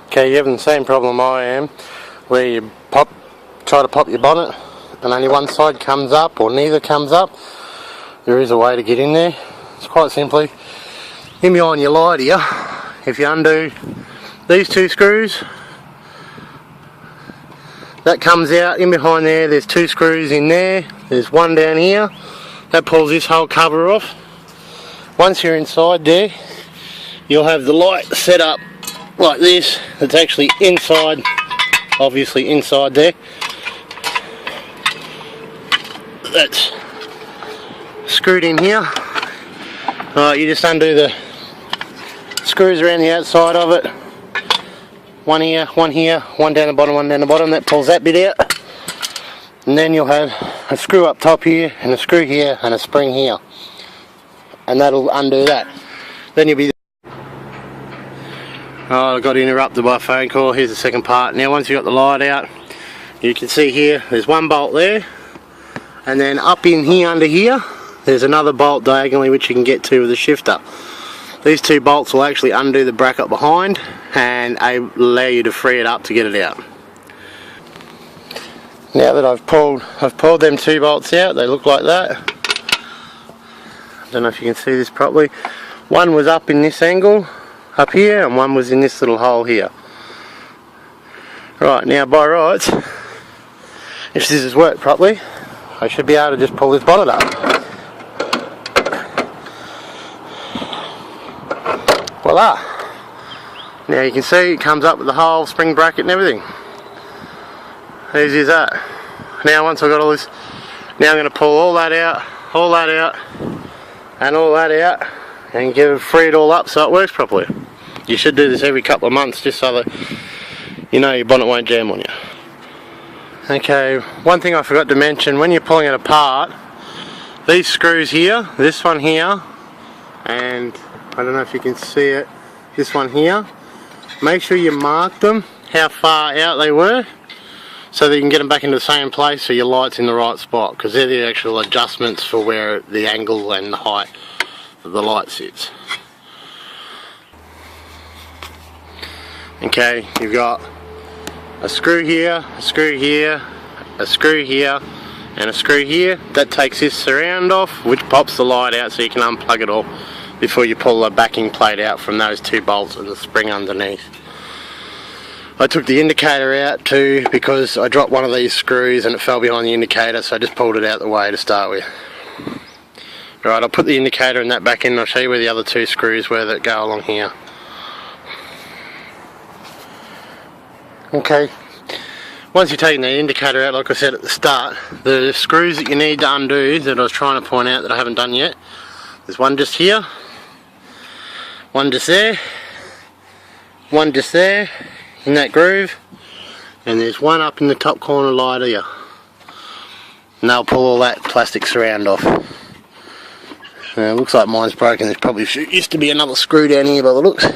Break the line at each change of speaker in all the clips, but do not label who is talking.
Okay, you're having the same problem I am, where you try to pop your bonnet and only one side comes up or neither comes up. There is a way to get in there. It's quite simply in behind your light here. If you undo these two screws, that comes out. In behind there's two screws in there. There's one down here. That pulls this whole cover off. Once you're inside there, you'll have the light set up like this. It's actually inside, obviously inside there. That's screwed in here. You just undo the screws around the outside of it. One here, one down the bottom, one down the bottom. That pulls that bit out. And then you'll have a screw up top here, and a screw here, and a spring here. And that'll undo that. Then you'll be... Oh, I got interrupted by a phone call. Here's the second part. Now once you've got the light out, you can see here, there's one bolt there. And then up in here, under here, there's another bolt diagonally which you can get to with the shifter. These two bolts will actually undo the bracket behind and allow you to free it up to get it out. Now that I've pulled them two bolts out, they look like that. I don't know if you can see this properly. One was up in this angle, up here, and one was in this little hole here. Right, now by rights, if this has worked properly, I should be able to just pull this bonnet up. Voila! Now you can see it comes up with the whole spring bracket and everything. Easy as that. Now once I've got all this, now I'm going to pull all that out, and all that out, and free it all up so it works properly. You should do this every couple of months just so that you know your bonnet won't jam on you. Okay, one thing I forgot to mention, when you're pulling it apart, these screws here, this one here, and I don't know if you can see it, this one here, make sure you mark them, how far out they were, so that you can get them back into the same place so your light's in the right spot, because they're the actual adjustments for where the angle and the height of the light sits. Okay, you've got a screw here, a screw here, a screw here, and a screw here. That takes this surround off, which pops the light out so you can unplug it all before you pull the backing plate out from those two bolts and the spring underneath. I took the indicator out too because I dropped one of these screws and it fell behind the indicator, so I just pulled it out the way to start with. Right, I'll put the indicator and that back in and I'll show you where the other two screws were that go along here. Okay, once you've taken the indicator out, like I said at the start, the screws that you need to undo that I was trying to point out that I haven't done yet, there's one just here, one just there, one just there in that groove, and there's one up in the top corner light here. And they'll pull all that plastic surround off. It looks like mine's broken. There's probably used to be another screw down here by the looks.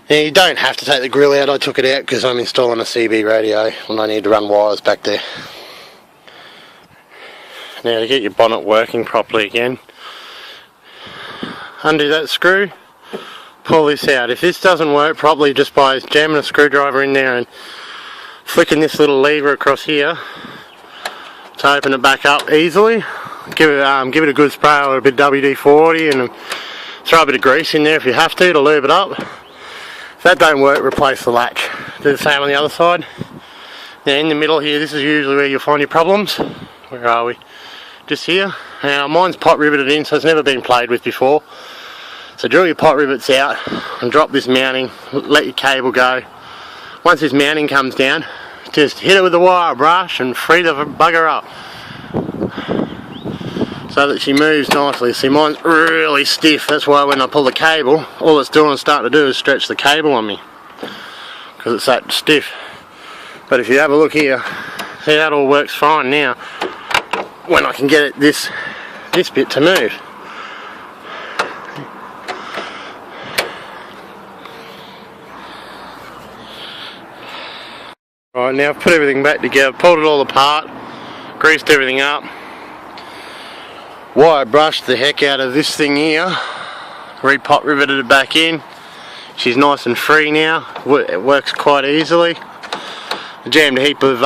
Now you don't have to take the grill out. I took it out because I'm installing a CB radio and I need to run wires back there. Now to get your bonnet working properly again, undo that screw, pull this out. If this doesn't work properly, just by jamming a screwdriver in there and flicking this little lever across here to open it back up easily, give it a good spray or a bit of WD-40 and throw a bit of grease in there if you have to lube it up. If that don't work, replace the latch. Do the same on the other side. Now in the middle here, this is usually where you'll find your problems. Where are we? Just here. Now mine's pot riveted in, so it's never been played with before. So drill your pot rivets out and drop this mounting, let your cable go. Once this mounting comes down, just hit it with a wire brush and free the bugger up so that she moves nicely. See, mine's really stiff, that's why when I pull the cable, all it's doing is starting to do is stretch the cable on me because it's that stiff. But if you have a look here, see, that all works fine now when I can get it this bit to move. Right, now I've put everything back together, pulled it all apart, greased everything up, wire brushed the heck out of this thing here, re-pot riveted it back in, She's nice and free now. It works quite easily. I jammed a heap of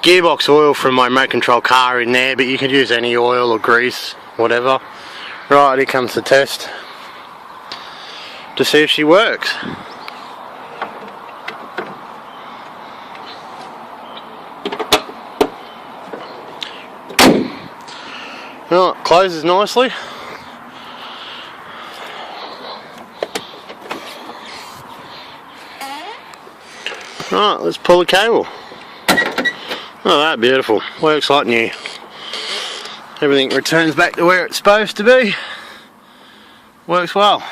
gearbox oil from my remote control car in there, but you could use any oil or grease, whatever. Right, here comes the test to see if she works. Right, closes nicely. Right, let's pull the cable. Oh, that beautiful. Works like new. Everything returns back to where it's supposed to be. Works well.